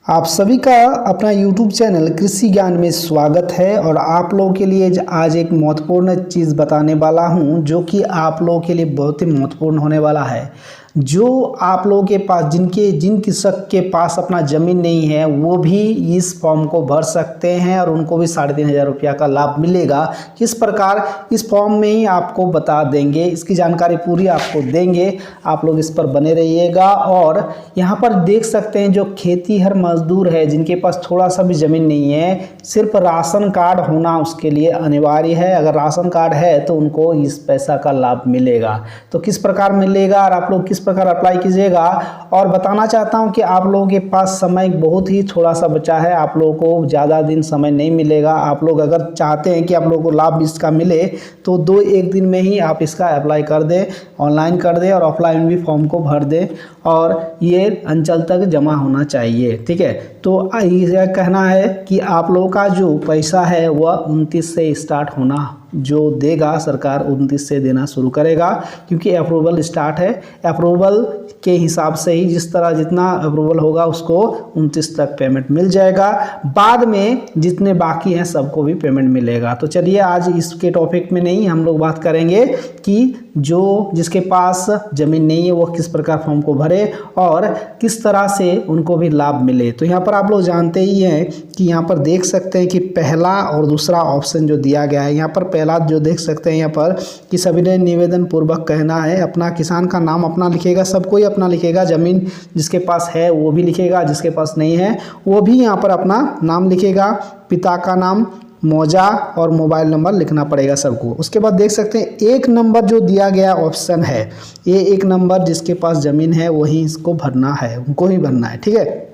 आप सभी का अपना YouTube चैनल कृषि ज्ञान में स्वागत है। और आप लोगों के लिए आज एक महत्वपूर्ण चीज़ बताने वाला हूं, जो कि आप लोगों के लिए बहुत ही महत्वपूर्ण होने वाला है। जो आप लोगों के पास जिन कृषक के पास अपना ज़मीन नहीं है, वो भी इस फॉर्म को भर सकते हैं और उनको भी 3,500 रुपया का लाभ मिलेगा। किस प्रकार, इस फॉर्म में ही आपको बता देंगे, इसकी जानकारी पूरी आपको देंगे। आप लोग इस पर बने रहिएगा। और यहाँ पर देख सकते हैं, जो खेतीहर मजदूर है जिनके पास थोड़ा सा भी ज़मीन नहीं है, सिर्फ राशन कार्ड होना उसके लिए अनिवार्य है। अगर राशन कार्ड है तो उनको इस पैसा का लाभ मिलेगा। तो किस प्रकार मिलेगा और आप लोग किस प्रकार अप्लाई कीजिएगा। और बताना चाहता हूं कि आप लोगों के पास समय बहुत ही थोड़ा सा बचा है, आप लोगों को ज़्यादा दिन समय नहीं मिलेगा। आप लोग अगर चाहते हैं कि आप लोगों को लाभ इसका मिले तो 2-1 दिन में ही आप इसका अप्लाई कर दें, ऑनलाइन कर दें और ऑफलाइन भी फॉर्म को भर दें और ये अंचल तक जमा होना चाहिए। ठीक है, तो यह कहना है कि आप लोगों का जो पैसा है वह 29 से स्टार्ट होना, जो देगा सरकार 29 से देना शुरू करेगा, क्योंकि अप्रूवल स्टार्ट है। अप्रूवल के हिसाब से ही जितना अप्रूवल होगा उसको 29 तक पेमेंट मिल जाएगा। बाद में जितने बाकी हैं सबको भी पेमेंट मिलेगा। तो चलिए, आज इसके टॉपिक में नहीं, हम लोग बात करेंगे कि जिसके पास ज़मीन नहीं है वो किस प्रकार फॉर्म को भरे और किस तरह से उनको भी लाभ मिले। तो यहाँ पर आप लोग जानते ही हैं कि यहाँ पर देख सकते हैं कि पहला और दूसरा ऑप्शन जो दिया गया है, यहाँ पर पहला जो देख सकते हैं यहाँ पर कि सभी ने निवेदन पूर्वक कहना है, अपना किसान का नाम अपना लिखेगा, सब कोई अपना लिखेगा। ज़मीन जिसके पास है वो भी लिखेगा, जिसके पास नहीं है वो भी यहाँ पर अपना नाम लिखेगा। पिता का नाम, मौजा और मोबाइल नंबर लिखना पड़ेगा सबको। उसके बाद देख सकते हैं 1 नंबर जो दिया गया ऑप्शन है, ये 1 नंबर जिसके पास ज़मीन है वही इसको भरना है, उनको ही भरना है। ठीक है,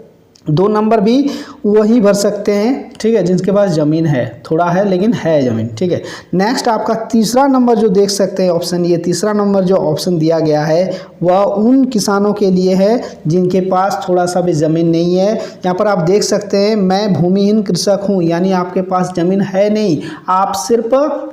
2 नंबर भी वही भर सकते हैं। ठीक है, जिनके पास ज़मीन है, थोड़ा है लेकिन है ज़मीन। ठीक है, नेक्स्ट आपका तीसरा नंबर जो देख सकते हैं ऑप्शन, ये तीसरा नंबर जो ऑप्शन दिया गया है वह उन किसानों के लिए है जिनके पास थोड़ा सा भी ज़मीन नहीं है। यहाँ पर आप देख सकते हैं, मैं भूमिहीन कृषक हूँ, यानी आपके पास ज़मीन है नहीं, आप सिर्फ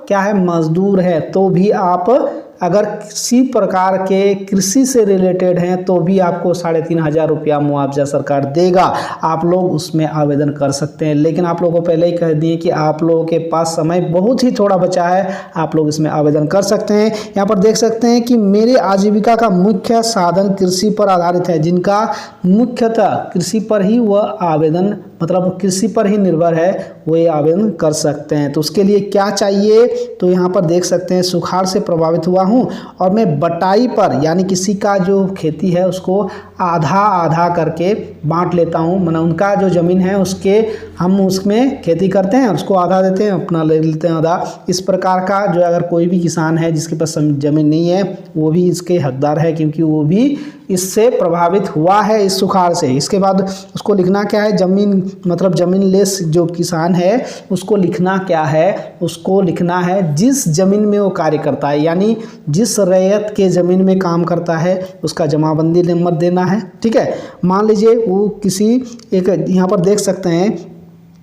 क्या है, मजदूर है, तो भी आप अगर किसी प्रकार के कृषि से रिलेटेड हैं तो भी आपको 3,500 रुपया मुआवजा सरकार देगा। आप लोग उसमें आवेदन कर सकते हैं। लेकिन आप लोगों को पहले ही कह दिए कि आप लोगों के पास समय बहुत ही थोड़ा बचा है, आप लोग इसमें आवेदन कर सकते हैं। यहाँ पर देख सकते हैं कि मेरे आजीविका का मुख्य साधन कृषि पर आधारित है, जिनका मुख्यतः कृषि पर ही वह आवेदन, मतलब कृषि पर ही निर्भर है, वो ये आवेदन कर सकते हैं। तो उसके लिए क्या चाहिए, तो यहाँ पर देख सकते हैं, सुखाड़ से प्रभावित हुआ हूँ और मैं बटाई पर, यानी किसी का जो खेती है उसको आधा आधा करके बांट लेता हूँ, मतलब उनका जो ज़मीन है हम उसमें खेती करते हैं, उसको आधा देते हैं, अपना ले लेते हैं आधा। इस प्रकार का जो अगर कोई भी किसान है जिसके पास ज़मीन नहीं है वो भी इसके हकदार है, क्योंकि वो भी इससे प्रभावित हुआ है, इस सुखाड़ से। इसके बाद उसको लिखना क्या है, ज़मीन लेस जो किसान है उसको लिखना क्या है, उसको लिखना है जिस ज़मीन में वो कार्य करता है, यानी जिस रैयत के ज़मीन में काम करता है उसका जमाबंदी नंबर देना है। ठीक है, मान लीजिए वो किसी एक, यहाँ पर देख सकते हैं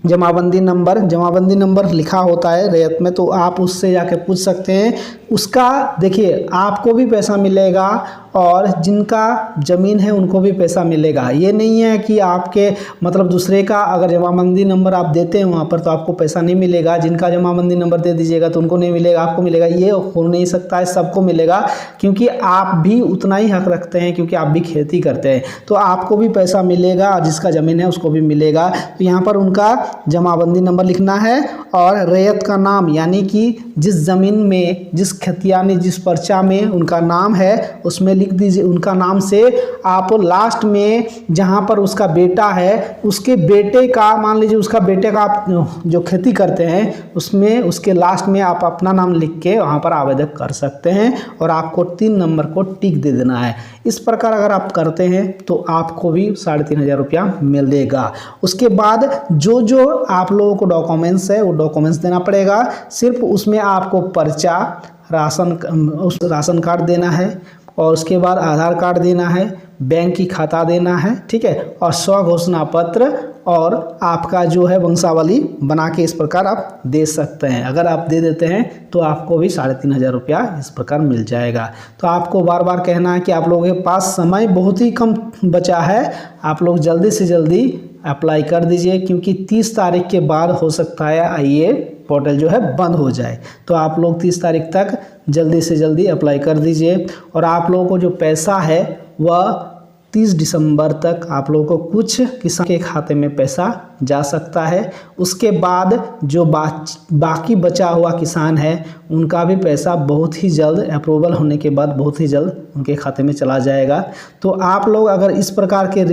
जमाबंदी नंबर लिखा होता है रैयत में, तो आप उससे जाके पूछ सकते हैं। उसका देखिए, आपको भी पैसा मिलेगा और जिनका ज़मीन है उनको भी पैसा मिलेगा। ये नहीं है कि आपके मतलब दूसरे का अगर जमाबंदी नंबर आप देते हैं वहाँ पर तो आपको पैसा नहीं मिलेगा, जिनका जमाबंदी नंबर दे दीजिएगा तो उनको नहीं मिलेगा, आपको मिलेगा। ये हो नहीं सकता है, सबको मिलेगा, क्योंकि आप भी उतना ही हक रखते हैं, क्योंकि आप भी खेती करते हैं, तो आपको भी पैसा मिलेगा और जिसका ज़मीन है उसको भी मिलेगा। तो यहाँ पर उनका जमाबंदी नंबर लिखना है और रैयत का नाम, यानी कि जिस ज़मीन में, जिस खतियानी, जिस पर्चा में उनका नाम है उसमें लिख दीजिए। उनका नाम से आप लास्ट में जहाँ पर उसका बेटा है उसके बेटे का, मान लीजिए उसका बेटे का आप जो खेती करते हैं उसमें उसके लास्ट में आप अपना नाम लिख के वहाँ पर आवेदन कर सकते हैं और आपको 3 नंबर को टिक दे देना है। इस प्रकार अगर आप करते हैं तो आपको भी 3,500 रुपया मिलेगा। उसके बाद जो आप लोगों को डॉक्यूमेंट्स है वो डॉक्यूमेंट्स देना पड़ेगा। सिर्फ उसमें आपको पर्चा, राशन कार्ड देना है और उसके बाद आधार कार्ड देना है, बैंक की खाता देना है। ठीक है, और स्वघोषणा पत्र और आपका जो है वंशावली बना के इस प्रकार आप दे सकते हैं। अगर आप दे देते हैं तो आपको भी 3,500 रुपया इस प्रकार मिल जाएगा। तो आपको बार बार कहना है कि आप लोगों के पास समय बहुत ही कम बचा है, आप लोग जल्दी से जल्दी अप्लाई कर दीजिए, क्योंकि 30 तारीख के बाद हो सकता है ये पोर्टल जो है बंद हो जाए। तो आप लोग 30 तारीख तक जल्दी से जल्दी अप्लाई कर दीजिए। और आप लोगों को जो पैसा है वह 30 दिसंबर तक आप लोगों को कुछ किसान के खाते में पैसा जा सकता है। उसके बाद जो बाकी बचा हुआ किसान है उनका भी पैसा बहुत ही जल्द अप्रूवल होने के बाद बहुत ही जल्द उनके खाते में चला जाएगा। तो आप लोग अगर इस प्रकार के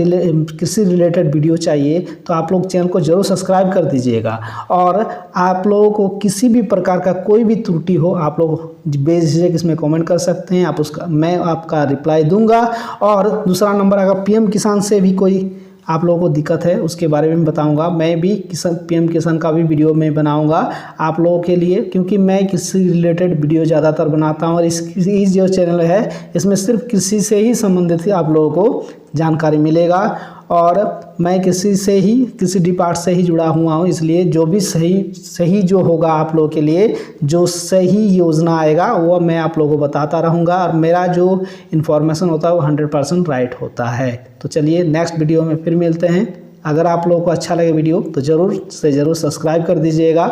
कृषि रिलेटेड वीडियो चाहिए तो आप लोग चैनल को जरूर सब्सक्राइब कर दीजिएगा। और आप लोगों को किसी भी प्रकार का कोई भी त्रुटि हो आप लोग बेझिझक इसमें कमेंट कर सकते हैं, मैं आपका रिप्लाई दूंगा। और दूसरा नंबर, अगर पीएम किसान से भी कोई आप लोगों को दिक्कत है उसके बारे में बताऊंगा। मैं भी पीएम किसान का भी वीडियो में बनाऊंगा आप लोगों के लिए, क्योंकि मैं कृषि रिलेटेड वीडियो ज़्यादातर बनाता हूं। और इस जो चैनल है इसमें सिर्फ कृषि से ही संबंधित आप लोगों को जानकारी मिलेगा। और मैं कृषि डिपार्ट से ही जुड़ा हुआ हूँ, इसलिए जो भी सही जो होगा आप लोगों के लिए, जो सही योजना आएगा वो मैं आप लोगों को बताता रहूँगा। और मेरा जो इन्फॉर्मेशन होता है वो 100% राइट होता है। तो चलिए नेक्स्ट वीडियो में फिर मिलते हैं। अगर आप लोगों को अच्छा लगे वीडियो तो ज़रूर से ज़रूर सब्सक्राइब कर दीजिएगा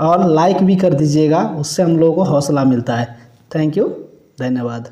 और लाइक भी कर दीजिएगा, उससे हम लोगों को हौसला मिलता है। थैंक यू, धन्यवाद।